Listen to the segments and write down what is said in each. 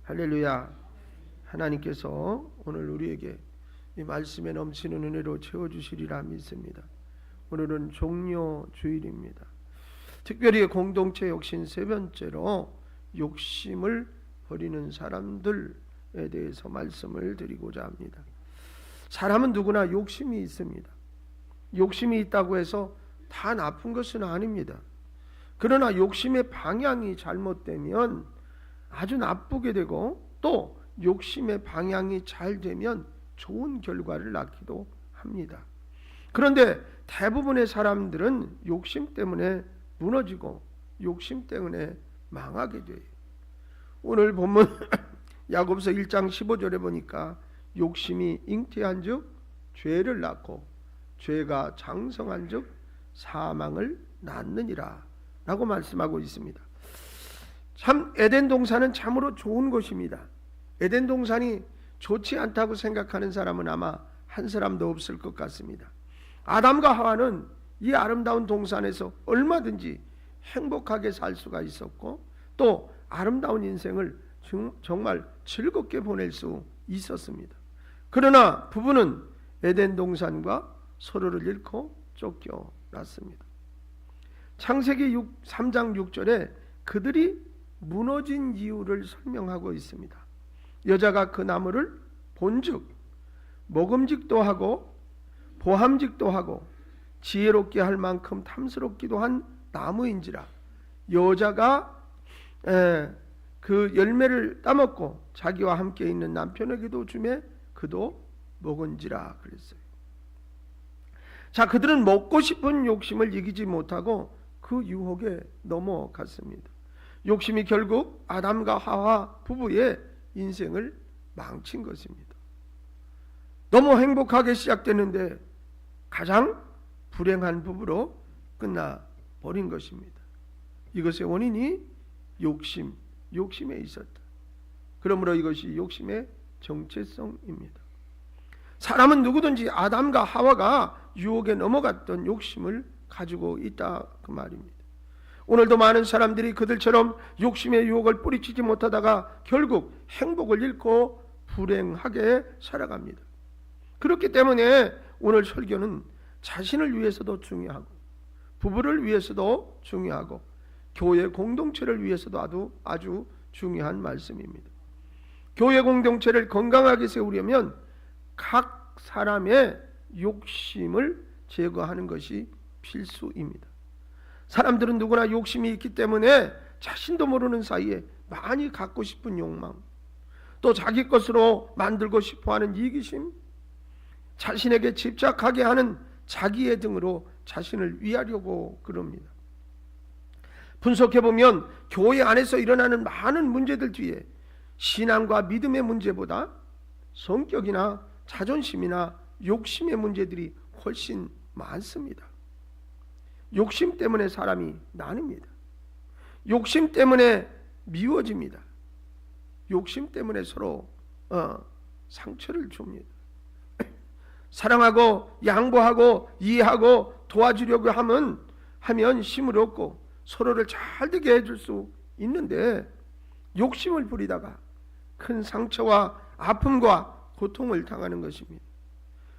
할렐루야. 하나님께서 오늘 우리에게 이 말씀에 넘치는 은혜로 채워주시리라 믿습니다. 오늘은 종려 주일입니다. 특별히 공동체 욕심 세 번째로 욕심을 버리는 사람들에 대해서 말씀을 드리고자 합니다. 사람은 누구나 욕심이 있습니다. 욕심이 있다고 해서 다 나쁜 것은 아닙니다. 그러나 욕심의 방향이 잘못되면 아주 나쁘게 되고, 또 욕심의 방향이 잘 되면 좋은 결과를 낳기도 합니다. 그런데 대부분의 사람들은 욕심 때문에 무너지고 욕심 때문에 망하게 돼요. 오늘 본문 야고보서 1장 15절에 보니까 욕심이 잉태한즉 죄를 낳고 죄가 장성한즉 사망을 낳느니라 라고 말씀하고 있습니다. 참 에덴 동산은 참으로 좋은 곳입니다. 에덴 동산이 좋지 않다고 생각하는 사람은 아마 한 사람도 없을 것 같습니다. 아담과 하와는 이 아름다운 동산에서 얼마든지 행복하게 살 수가 있었고, 또 아름다운 인생을 정말 즐겁게 보낼 수 있었습니다. 그러나 부부는 에덴 동산과 서로를 잃고 쫓겨났습니다. 창세기 3장 6절에 그들이 무너진 이유를 설명하고 있습니다. 여자가 그 나무를 본즉 먹음직도 하고 보함직도 하고 지혜롭게 할 만큼 탐스럽기도 한 나무인지라. 여자가 그 열매를 따먹고 자기와 함께 있는 남편에게도 주매 그도 먹은지라 그랬어요. 자, 그들은 먹고 싶은 욕심을 이기지 못하고 그 유혹에 넘어갔습니다. 욕심이 결국 아담과 하와 부부의 인생을 망친 것입니다. 너무 행복하게 시작됐는데 가장 불행한 부부로 끝나버린 것입니다. 이것의 원인이 욕심에 있었다. 그러므로 이것이 욕심의 정체성입니다. 사람은 누구든지 아담과 하와가 유혹에 넘어갔던 욕심을 가지고 있다 그 말입니다. 오늘도 많은 사람들이 그들처럼 욕심의 유혹을 뿌리치지 못하다가 결국 행복을 잃고 불행하게 살아갑니다. 그렇기 때문에 오늘 설교는 자신을 위해서도 중요하고, 부부를 위해서도 중요하고, 교회 공동체를 위해서도 아주 중요한 말씀입니다. 교회 공동체를 건강하게 세우려면 각 사람의 욕심을 제거하는 것이 필수입니다. 사람들은 누구나 욕심이 있기 때문에 자신도 모르는 사이에 많이 갖고 싶은 욕망, 또 자기 것으로 만들고 싶어하는 이기심, 자신에게 집착하게 하는 자기의 등으로 자신을 위하려고 그럽니다. 분석해보면 교회 안에서 일어나는 많은 문제들 뒤에 신앙과 믿음의 문제보다 성격이나 자존심이나 욕심의 문제들이 훨씬 많습니다. 욕심 때문에 사람이 나뉩니다. 욕심 때문에 미워집니다. 욕심 때문에 서로 상처를 줍니다. 사랑하고 양보하고 이해하고 도와주려고 하면 힘을 얻고 서로를 잘 되게 해줄 수 있는데, 욕심을 부리다가 큰 상처와 아픔과 고통을 당하는 것입니다.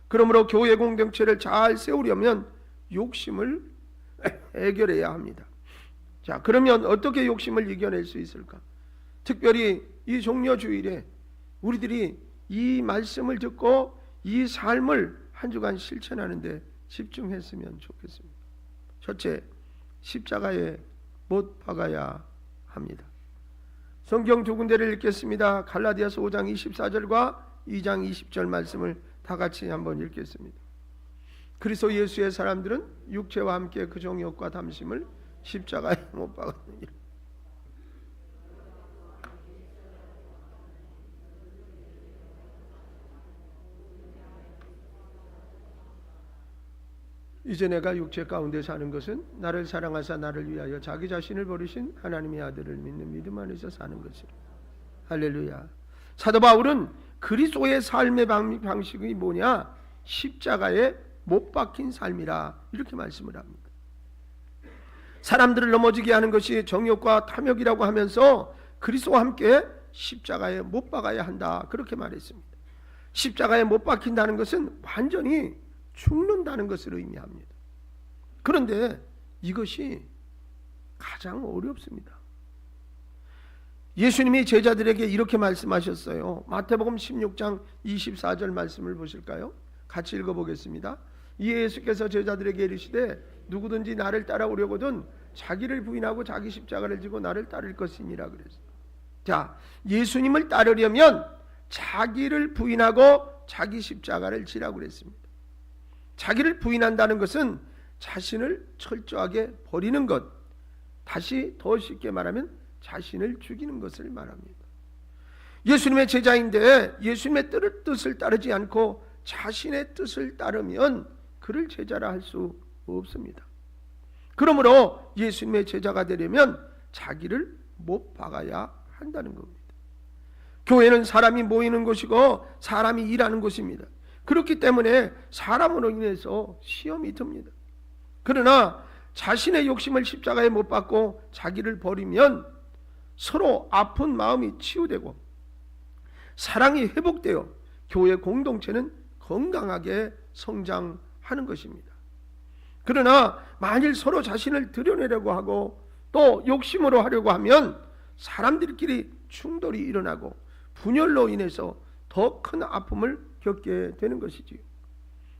그러므로 교회 공동체를 잘 세우려면 욕심을 해결해야 합니다. 자, 그러면 어떻게 욕심을 이겨낼 수 있을까? 특별히 이 종려주일에 우리들이 이 말씀을 듣고 이 삶을 한 주간 실천하는 데 집중했으면 좋겠습니다. 첫째, 십자가에 못 박아야 합니다. 성경 두 군데를 읽겠습니다. 갈라디아서 5장 24절과 2장 20절 말씀을 다 같이 한번 읽겠습니다. 그리스도 예수의 사람들은 육체와 함께 그 정욕과 담심을 십자가에 못 박았느니라. 이제 내가 육체 가운데 사는 것은 나를 사랑하사 나를 위하여 자기 자신을 버리신 하나님의 아들을 믿는 믿음 안에서 사는 것이라. 할렐루야. 사도 바울은 그리스도의 삶의 방식이 뭐냐? 십자가에 못 박힌 삶이라 이렇게 말씀을 합니다. 사람들을 넘어지게 하는 것이 정욕과 탐욕이라고 하면서 그리스도와 함께 십자가에 못 박아야 한다, 그렇게 말했습니다. 십자가에 못 박힌다는 것은 완전히 죽는다는 것을 의미합니다. 그런데 이것이 가장 어렵습니다. 예수님이 제자들에게 이렇게 말씀하셨어요. 마태복음 16장 24절 말씀을 보실까요? 같이 읽어보겠습니다. 이에 예수께서 제자들에게 이르시되 누구든지 나를 따라오려거든 자기를 부인하고 자기 십자가를 지고 나를 따를 것이니라 그랬어요. 자, 예수님을 따르려면 자기를 부인하고 자기 십자가를 지라고 그랬습니다. 자기를 부인한다는 것은 자신을 철저하게 버리는 것, 다시 더 쉽게 말하면 자신을 죽이는 것을 말합니다. 예수님의 제자인데 예수님의 뜻을 따르지 않고 자신의 뜻을 따르면 그를 제자라 할 수 없습니다. 그러므로 예수님의 제자가 되려면 자기를 못 박아야 한다는 겁니다. 교회는 사람이 모이는 곳이고 사람이 일하는 곳입니다. 그렇기 때문에 사람으로 인해서 시험이 듭니다. 그러나 자신의 욕심을 십자가에 못 박고 자기를 버리면 서로 아픈 마음이 치유되고 사랑이 회복되어 교회 공동체는 건강하게 성장하는 것입니다. 그러나 만일 서로 자신을 드러내려고 하고 또 욕심으로 하려고 하면 사람들끼리 충돌이 일어나고 분열로 인해서 더 큰 아픔을 겪게 되는 것이지요.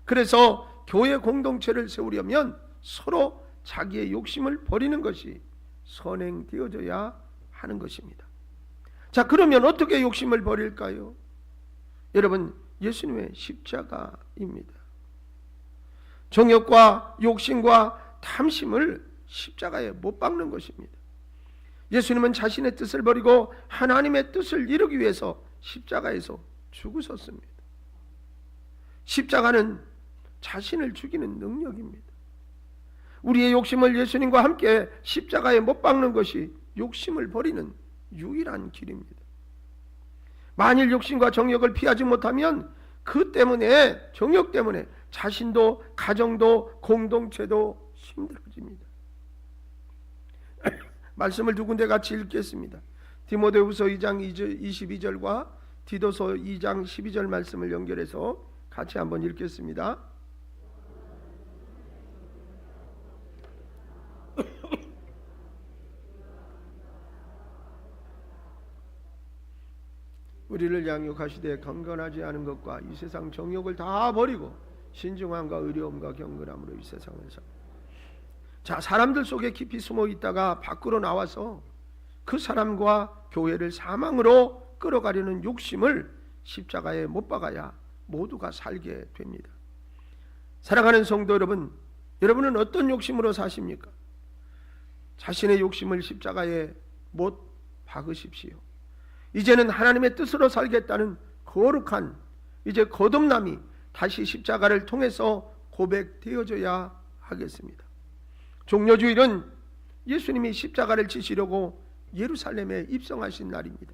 그래서 교회 공동체를 세우려면 서로 자기의 욕심을 버리는 것이 선행되어져야 하는 것입니다. 자, 그러면 어떻게 욕심을 버릴까요? 여러분, 예수님의 십자가입니다. 정욕과 욕심과 탐심을 십자가에 못 박는 것입니다. 예수님은 자신의 뜻을 버리고 하나님의 뜻을 이루기 위해서 십자가에서 죽으셨습니다. 십자가는 자신을 죽이는 능력입니다. 우리의 욕심을 예수님과 함께 십자가에 못 박는 것이 욕심을 버리는 유일한 길입니다. 만일 욕심과 정욕을 피하지 못하면 그 때문에, 정욕 때문에 자신도 가정도 공동체도 힘들어집니다. 말씀을 두 군데 같이 읽겠습니다. 디모데후서 2장 22절과 디도서 2장 12절 말씀을 연결해서 같이 한번 읽겠습니다. 우리를 양육하시되 경건하지 않은 것과 이 세상 정욕을 다 버리고 신중함과 의로움과 경건함으로 이 세상을 살. 자, 사람들 속에 깊이 숨어 있다가 밖으로 나와서 그 사람과 교회를 사망으로 끌어가려는 욕심을 십자가에 못 박아야 모두가 살게 됩니다. 사랑하는 성도 여러분, 여러분은 어떤 욕심으로 사십니까? 자신의 욕심을 십자가에 못 박으십시오. 이제는 하나님의 뜻으로 살겠다는 거룩한 이제 거듭남이 다시 십자가를 통해서 고백되어져야 하겠습니다. 종려주일은 예수님이 십자가를 지시려고 예루살렘에 입성하신 날입니다.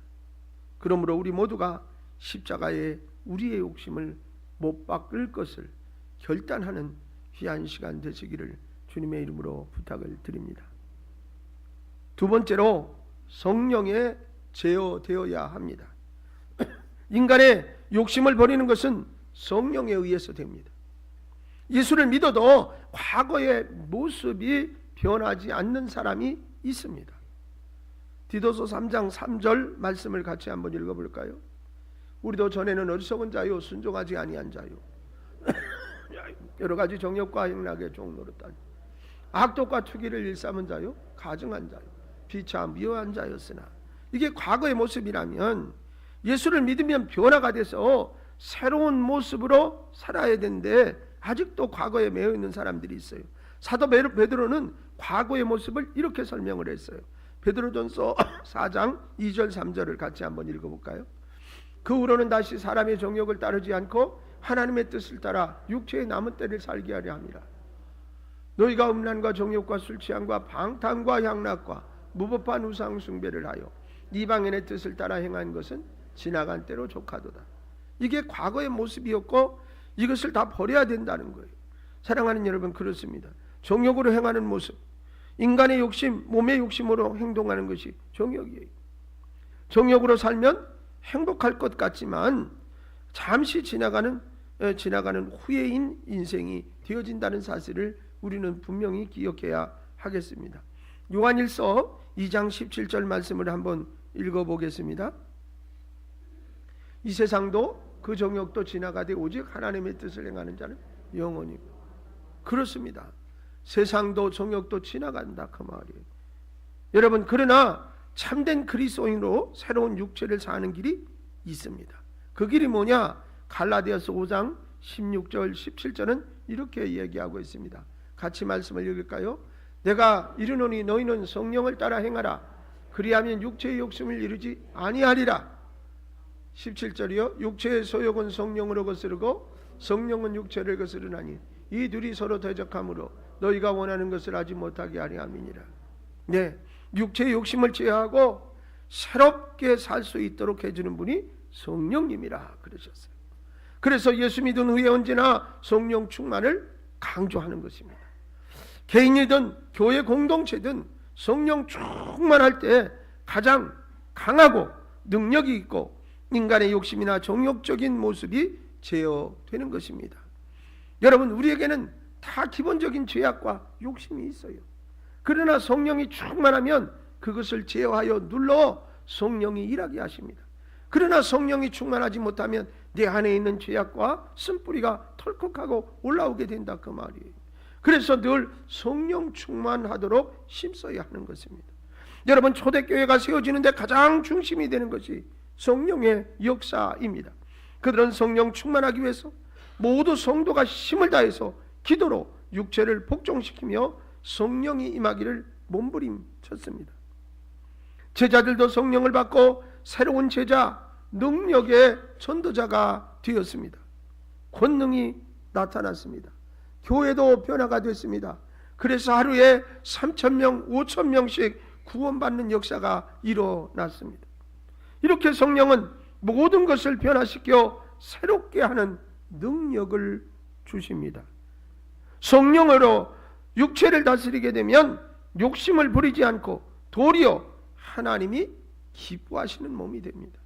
그러므로 우리 모두가 십자가에 우리의 욕심을 못 박을 것을 결단하는 귀한 시간 되시기를 주님의 이름으로 부탁을 드립니다. 두 번째로 성령의 제어되어야 합니다. 인간의 욕심을 버리는 것은 성령에 의해서 됩니다. 예수를 믿어도 과거의 모습이 변하지 않는 사람이 있습니다. 디도서 3장 3절 말씀을 같이 한번 읽어볼까요? 우리도 전에는 어리석은 자요 순종하지 아니한 자요 여러 가지 정욕과 행락에 종노릇다 악독과 투기를 일삼은 자요 가증한 자요 비차 미워한 자였으나, 이게 과거의 모습이라면 예수를 믿으면 변화가 돼서 새로운 모습으로 살아야 되는데 아직도 과거에 매여 있는 사람들이 있어요. 사도 베드로는 과거의 모습을 이렇게 설명을 했어요. 베드로전서 4장 2절 3절을 같이 한번 읽어볼까요? 그 후로는 다시 사람의 정욕을 따르지 않고 하나님의 뜻을 따라 육체의 남은 때를 살게 하려 함이라. 너희가 음란과 정욕과 술 취함과 방탕과 향락과 무법한 우상 숭배를 하여 이방인의 뜻을 따라 행한 것은 지나간 때로 족하도다. 이게 과거의 모습이었고 이것을 다 버려야 된다는 거예요. 사랑하는 여러분, 그렇습니다. 정욕으로 행하는 모습, 인간의 욕심, 몸의 욕심으로 행동하는 것이 정욕이에요. 정욕으로 살면 행복할 것 같지만 잠시 지나가는 후회인 인생이 되어진다는 사실을 우리는 분명히 기억해야 하겠습니다. 요한일서 2장 17절 말씀을 한번 읽어보겠습니다. 이 세상도 그 정욕도 지나가되 오직 하나님의 뜻을 행하는 자는 영원히. 그렇습니다. 세상도 정욕도 지나간다 그 말이에요. 여러분, 그러나 참된 그리스도인으로 새로운 육체를 사는 길이 있습니다. 그 길이 뭐냐? 갈라디아서 5장 16절 17절은 이렇게 얘기하고 있습니다. 같이 말씀을 읽을까요? 내가 이르노니 너희는 성령을 따라 행하라. 그리하면 육체의 욕심을 이루지 아니하리라. 17절이요. 육체의 소욕은 성령으로 거스르고 성령은 육체를 거스르나니 이 둘이 서로 대적하므로 너희가 원하는 것을 하지 못하게 하리 함이니라. 네, 육체의 욕심을 제어하고 새롭게 살 수 있도록 해주는 분이 성령님이라 그러셨어요. 그래서 예수 믿은 후에 언제나 성령 충만을 강조하는 것입니다. 개인이든 교회 공동체든 성령 충만할 때 가장 강하고 능력이 있고 인간의 욕심이나 정욕적인 모습이 제어되는 것입니다. 여러분, 우리에게는 다 기본적인 죄악과 욕심이 있어요. 그러나 성령이 충만하면 그것을 제어하여 눌러 성령이 일하게 하십니다. 그러나 성령이 충만하지 못하면 내 안에 있는 죄악과 쓴뿌리가 털컥하고 올라오게 된다 그 말이에요. 그래서 늘 성령 충만하도록 힘써야 하는 것입니다. 여러분, 초대교회가 세워지는데 가장 중심이 되는 것이 성령의 역사입니다. 그들은 성령 충만하기 위해서 모두 성도가 힘을 다해서 기도로 육체를 복종시키며 성령이 임하기를 몸부림쳤습니다. 제자들도 성령을 받고 새로운 제자, 능력의 전도자가 되었습니다. 권능이 나타났습니다. 교회도 변화가 됐습니다. 그래서 하루에 3,000명, 5,000명씩 구원받는 역사가 일어났습니다. 이렇게 성령은 모든 것을 변화시켜 새롭게 하는 능력을 주십니다. 성령으로 육체를 다스리게 되면 욕심을 부리지 않고 도리어 하나님이 기뻐하시는 몸이 됩니다.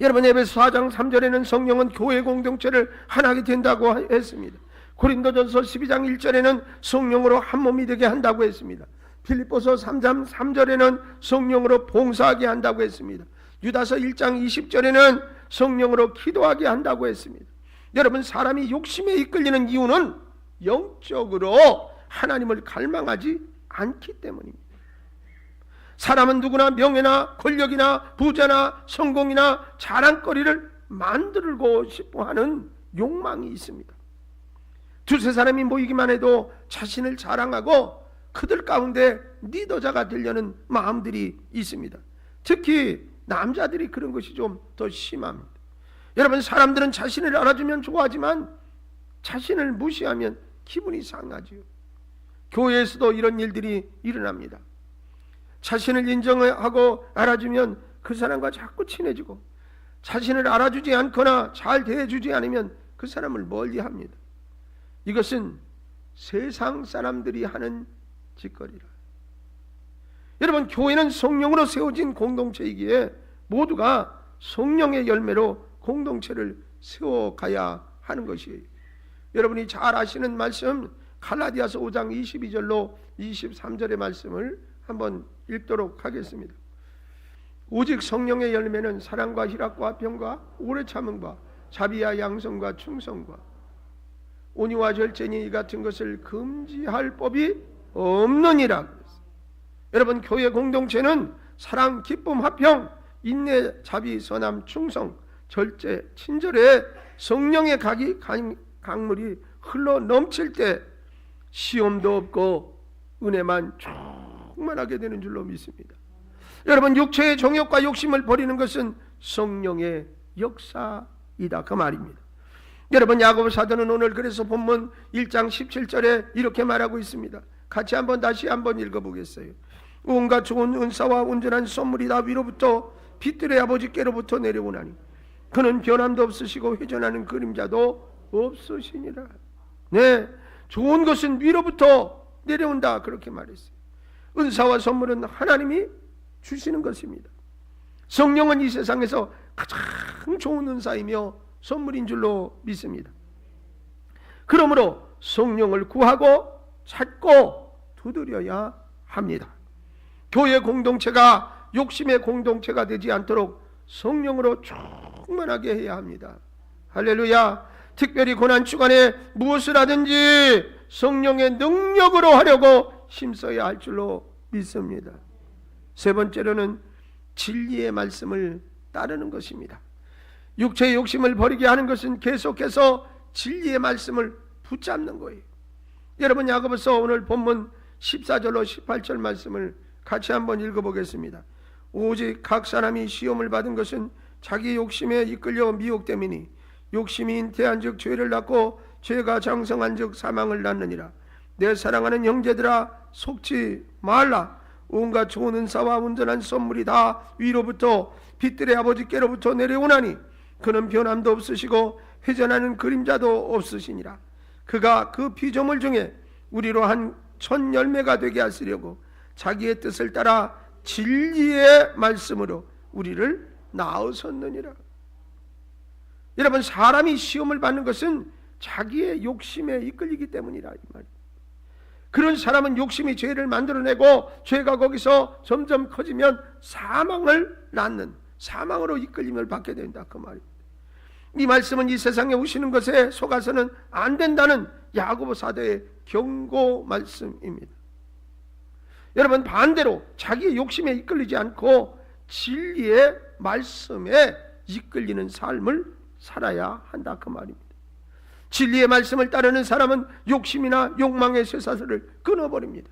여러분, 에베소 4장 3절에는 성령은 교회 공동체를 하나게 된다고 했습니다. 고린도전서 12장 1절에는 성령으로 한 몸이 되게 한다고 했습니다. 빌립보서 3장 3절에는 성령으로 봉사하게 한다고 했습니다. 유다서 1장 20절에는 성령으로 기도하게 한다고 했습니다. 여러분, 사람이 욕심에 이끌리는 이유는 영적으로 하나님을 갈망하지 않기 때문입니다. 사람은 누구나 명예나 권력이나 부자나 성공이나 자랑거리를 만들고 싶어하는 욕망이 있습니다. 두세 사람이 모이기만 해도 자신을 자랑하고 그들 가운데 리더자가 되려는 마음들이 있습니다. 특히 남자들이 그런 것이 좀 더 심합니다. 여러분, 사람들은 자신을 알아주면 좋아하지만 자신을 무시하면 기분이 상하지요. 교회에서도 이런 일들이 일어납니다. 자신을 인정하고 알아주면 그 사람과 자꾸 친해지고 자신을 알아주지 않거나 잘 대해주지 않으면 그 사람을 멀리합니다. 이것은 세상 사람들이 하는 짓거리라. 여러분, 교회는 성령으로 세워진 공동체이기에 모두가 성령의 열매로 공동체를 세워가야 하는 것이에요. 여러분이 잘 아시는 말씀 갈라디아서 5장 22절로 23절의 말씀을 한번 읽도록 하겠습니다. 오직 성령의 열매는 사랑과 희락과 화평과 오래 참음과 자비와 양성과 충성과 온유와 절제니 이 같은 것을 금지할 법이 없느니라. 여러분, 교회 공동체는 사랑, 기쁨, 화평, 인내, 자비, 선함, 충성, 절제, 친절에 성령의 강물이 흘러 넘칠 때 시험도 없고 은혜만 충만하게 되는 줄로 믿습니다. 여러분, 육체의 정욕과 욕심을 버리는 것은 성령의 역사이다 그 말입니다. 여러분, 야고보 사도는 오늘 그래서 본문 1장 17절에 이렇게 말하고 있습니다. 같이 다시 한번 읽어보겠어요. 온갖 좋은 은사와 온전한 선물이 다 위로부터 빛들의 아버지께로부터 내려오나니 그는 변함도 없으시고 회전하는 그림자도 없으시니라. 네, 좋은 것은 위로부터 내려온다 그렇게 말했어요. 은사와 선물은 하나님이 주시는 것입니다. 성령은 이 세상에서 가장 좋은 은사이며 선물인 줄로 믿습니다. 그러므로 성령을 구하고 찾고 두드려야 합니다. 교회 공동체가 욕심의 공동체가 되지 않도록 성령으로 충만하게 해야 합니다. 할렐루야. 특별히 고난주간에 무엇을 하든지 성령의 능력으로 하려고 힘써야 할 줄로 믿습니다. 세 번째로는 진리의 말씀을 따르는 것입니다. 육체의 욕심을 버리게 하는 것은 계속해서 진리의 말씀을 붙잡는 거예요. 여러분, 야고보서 오늘 본문 14절로 18절 말씀을 같이 한번 읽어보겠습니다. 오직 각 사람이 시험을 받은 것은 자기 욕심에 이끌려 미혹됨이니 욕심이 잉태한즉 죄를 낳고 죄가 장성한즉 사망을 낳느니라. 내 사랑하는 형제들아, 속지 말라. 온갖 좋은 은사와 온전한 선물이 다 위로부터 빛들의 아버지께로부터 내려오나니 그는 변함도 없으시고 회전하는 그림자도 없으시니라. 그가 그 피조물 중에 우리로 한 첫 열매가 되게 하시려고 자기의 뜻을 따라 진리의 말씀으로 우리를 낳으셨느니라. 여러분, 사람이 시험을 받는 것은 자기의 욕심에 이끌리기 때문이라 이 말이에요. 그런 사람은 욕심이 죄를 만들어내고 죄가 거기서 점점 커지면 사망을 낳는, 사망으로 이끌림을 받게 된다 그 말입니다. 이 말씀은 이 세상에 오시는 것에 속아서는 안 된다는 야고보 사도의 경고 말씀입니다. 여러분, 반대로 자기의 욕심에 이끌리지 않고 진리의 말씀에 이끌리는 삶을 살아야 한다 그 말입니다. 진리의 말씀을 따르는 사람은 욕심이나 욕망의 쇠사슬을 끊어버립니다.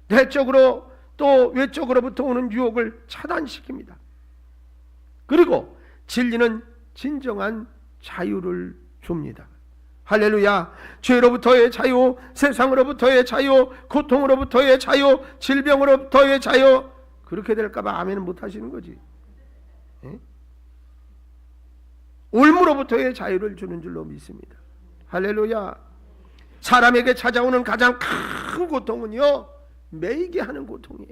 내적으로 또 외적으로부터 오는 유혹을 차단시킵니다. 그리고 진리는 진정한 자유를 줍니다. 할렐루야. 죄로부터의 자유, 세상으로부터의 자유, 고통으로부터의 자유, 질병으로부터의 자유. 그렇게 될까봐 아멘은 못하시는 거지. 에? 올무로부터의 자유를 주는 줄로 믿습니다. 할렐루야. 사람에게 찾아오는 가장 큰 고통은요, 매이게 하는 고통이에요.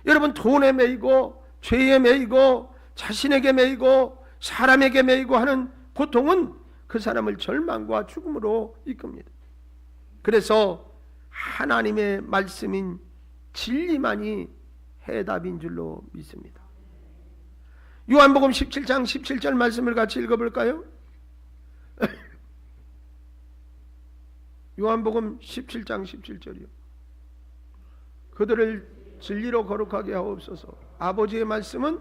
여러분, 돈에 매이고 죄에 매이고 자신에게 매이고 사람에게 매이고 하는 고통은 그 사람을 절망과 죽음으로 이끕니다. 그래서 하나님의 말씀인 진리만이 해답인 줄로 믿습니다. 요한복음 17장 17절 말씀을 같이 읽어볼까요? 요한복음 17장 17절이요. 그들을 진리로 거룩하게 하옵소서. 아버지의 말씀은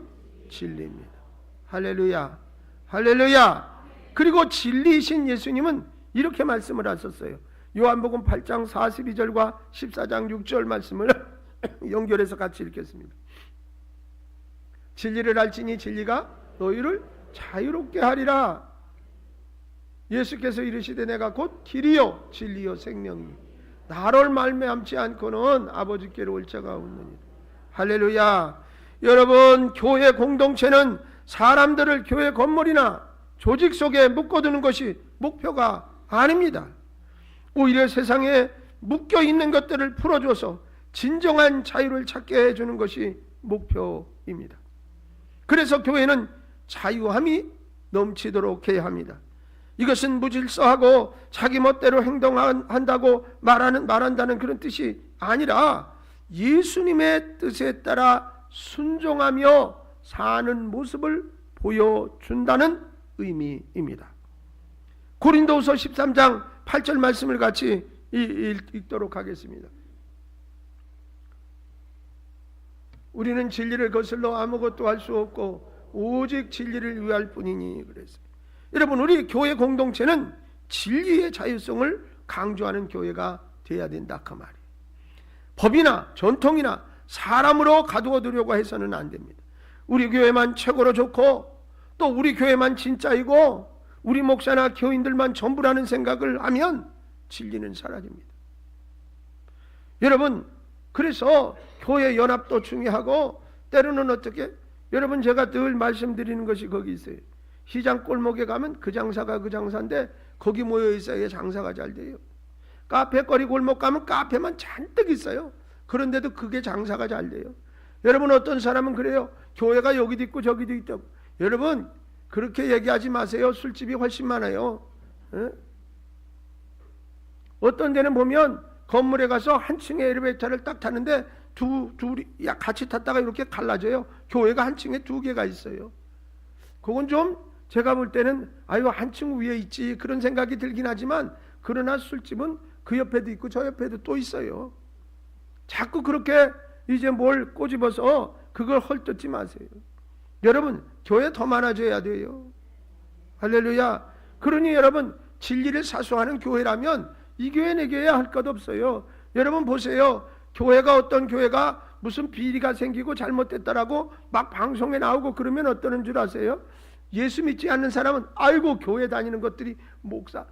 진리입니다. 할렐루야. 할렐루야. 그리고 진리이신 예수님은 이렇게 말씀을 하셨어요. 요한복음 8장 42절과 14장 6절 말씀을 연결해서 같이 읽겠습니다. 진리를 알지니 진리가 너희를 자유롭게 하리라. 예수께서 이르시되 내가 곧 길이요 진리요 생명이 나를 말미암지 않고는 아버지께로 올 자가 없느니라. 할렐루야. 여러분, 교회 공동체는 사람들을 교회 건물이나 조직 속에 묶어두는 것이 목표가 아닙니다. 오히려 세상에 묶여있는 것들을 풀어줘서 진정한 자유를 찾게 해주는 것이 목표입니다. 그래서 교회는 자유함이 넘치도록 해야 합니다. 이것은 무질서하고 자기 멋대로 행동한다고 말한다는 그런 뜻이 아니라 예수님의 뜻에 따라 순종하며 사는 모습을 보여준다는 의미입니다. 고린도후서 13장 8절 말씀을 같이 읽도록 하겠습니다. 우리는 진리를 거슬러 아무것도 할 수 없고 오직 진리를 위할 뿐이니 그랬어요. 여러분, 우리 교회 공동체는 진리의 자유성을 강조하는 교회가 돼야 된다 그 말이에요. 법이나 전통이나 사람으로 가두어두려고 해서는 안 됩니다. 우리 교회만 최고로 좋고 또 우리 교회만 진짜이고 우리 목사나 교인들만 전부라는 생각을 하면 진리는 사라집니다. 여러분, 그래서 교회 연합도 중요하고 때로는 어떻게, 여러분, 제가 늘 말씀드리는 것이 거기 있어요. 시장 골목에 가면 그 장사가 그 장사인데 거기 모여 있어야 장사가 잘 돼요. 카페거리 골목 가면 카페만 잔뜩 있어요. 그런데도 그게 장사가 잘 돼요. 여러분 어떤 사람은 그래요. 교회가 여기도 있고 저기도 있다고. 여러분 그렇게 얘기하지 마세요. 술집이 훨씬 많아요. 에? 어떤 데는 보면 건물에 가서 한 층에 엘리베이터를 딱 타는데 둘이 같이 탔다가 이렇게 갈라져요. 교회가 한 층에 2개가 있어요. 그건 좀 제가 볼 때는 아유 한 층 위에 있지 그런 생각이 들긴 하지만, 그러나 술집은 그 옆에도 있고 저 옆에도 또 있어요. 자꾸 그렇게 이제 뭘 꼬집어서 그걸 헐뜯지 마세요. 여러분 교회 더 많아져야 돼요. 할렐루야. 그러니 여러분 진리를 사수하는 교회라면 이 교회 내 교회 할 것 없어요. 여러분 보세요. 교회가 어떤 교회가 무슨 비리가 생기고 잘못됐다라고 막 방송에 나오고 그러면 어떠는 줄 아세요? 예수 믿지 않는 사람은 아이고 교회 다니는 것들이 목사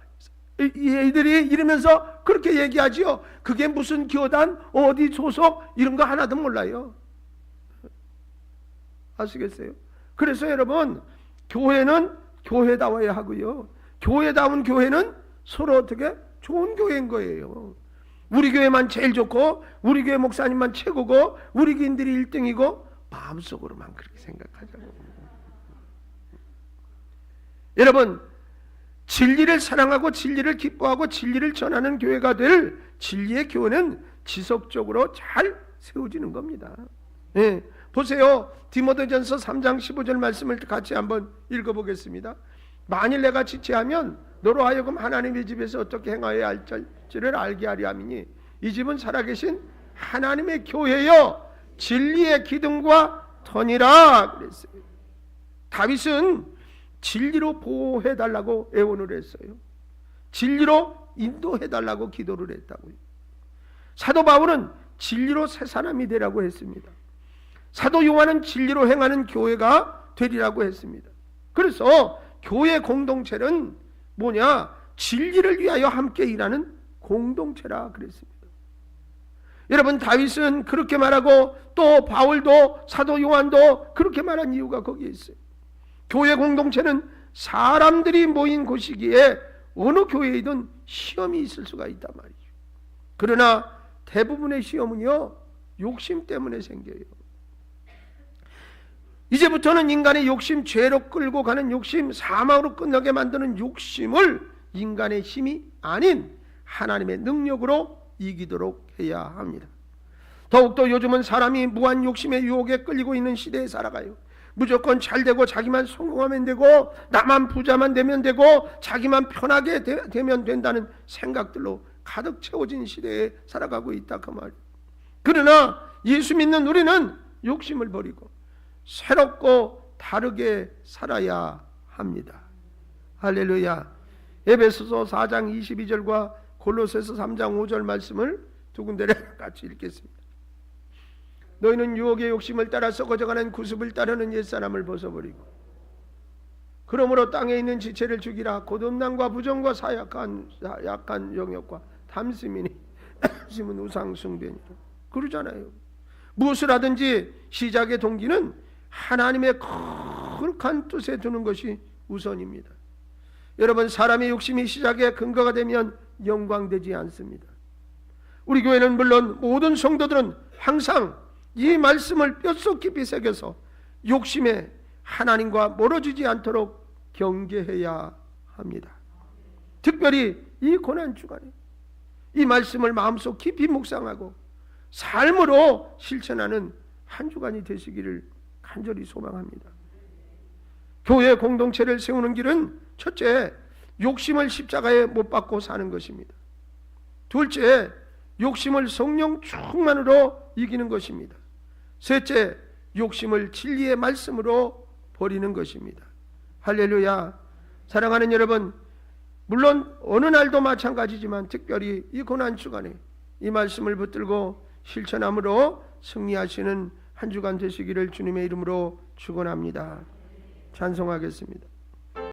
이들이 이러면서 그렇게 얘기하지요. 그게 무슨 교단 어디 소속 이런 거 하나도 몰라요. 아시겠어요? 그래서 여러분 교회는 교회다워야 하고요. 교회다운 교회는 서로 어떻게 좋은 교회인 거예요. 우리 교회만 제일 좋고 우리 교회 목사님만 최고고 우리 교인들이 1등이고 마음속으로만 그렇게 생각하자고. 여러분 진리를 사랑하고 진리를 기뻐하고 진리를 전하는 교회가 될 진리의 교회는 지속적으로 잘 세워지는 겁니다. 네, 보세요. 디모데전서 3장 15절 말씀을 같이 한번 읽어보겠습니다. 만일 내가 지체하면 너로 하여금 하나님의 집에서 어떻게 행하여야 할지를 알게 하려 함이니 이 집은 살아계신 하나님의 교회여 진리의 기둥과 터니라 그랬어요. 다윗은 진리로 보호해달라고 애원을 했어요. 진리로 인도해달라고 기도를 했다고요. 사도 바울은 진리로 새 사람이 되라고 했습니다. 사도 요한은 진리로 행하는 교회가 되리라고 했습니다. 그래서 교회 공동체는 뭐냐? 진리를 위하여 함께 일하는 공동체라 그랬습니다. 여러분 다윗은 그렇게 말하고 또 바울도 사도 요한도 그렇게 말한 이유가 거기에 있어요. 교회 공동체는 사람들이 모인 곳이기에 어느 교회이든 시험이 있을 수가 있단 말이죠. 그러나 대부분의 시험은요 욕심 때문에 생겨요. 이제부터는 인간의 욕심, 죄로 끌고 가는 욕심, 사망으로 끝나게 만드는 욕심을 인간의 힘이 아닌 하나님의 능력으로 이기도록 해야 합니다. 더욱더 요즘은 사람이 무한 욕심의 유혹에 끌리고 있는 시대에 살아가요. 무조건 잘되고 자기만 성공하면 되고 나만 부자만 되면 되고 자기만 편하게 되면 된다는 생각들로 가득 채워진 시대에 살아가고 있다 그 말이에요. 그러나 예수 믿는 우리는 욕심을 버리고 새롭고 다르게 살아야 합니다. 할렐루야. 에베소서 4장 22절과 골로새서 3장 5절 말씀을 두 군데를 같이 읽겠습니다. 너희는 유혹의 욕심을 따라 썩어져가는 구습을 따르는 옛사람을 벗어버리고 그러므로 땅에 있는 지체를 죽이라. 곧 음란과 부정과 약한 영역과 탐심이니 탐심은 우상 숭배니라. 그러잖아요. 무엇을 하든지 시작의 동기는 하나님의 거룩한 뜻에 두는 것이 우선입니다. 여러분 사람의 욕심이 시작의 근거가 되면 영광되지 않습니다. 우리 교회는 물론 모든 성도들은 항상 이 말씀을 뼛속 깊이 새겨서 욕심에 하나님과 멀어지지 않도록 경계해야 합니다. 특별히 이 고난주간에 이 말씀을 마음속 깊이 묵상하고 삶으로 실천하는 한 주간이 되시기를 간절히 소망합니다. 교회 공동체를 세우는 길은 첫째, 욕심을 십자가에 못 박고 사는 것입니다. 둘째, 욕심을 성령 충만으로 이기는 것입니다. 셋째, 욕심을 진리의 말씀으로 버리는 것입니다. 할렐루야. 사랑하는 여러분, 물론 어느 날도 마찬가지지만 특별히 이 고난주간에 이 말씀을 붙들고 실천함으로 승리하시는 한 주간 되시기를 주님의 이름으로 축원합니다. 찬송하겠습니다.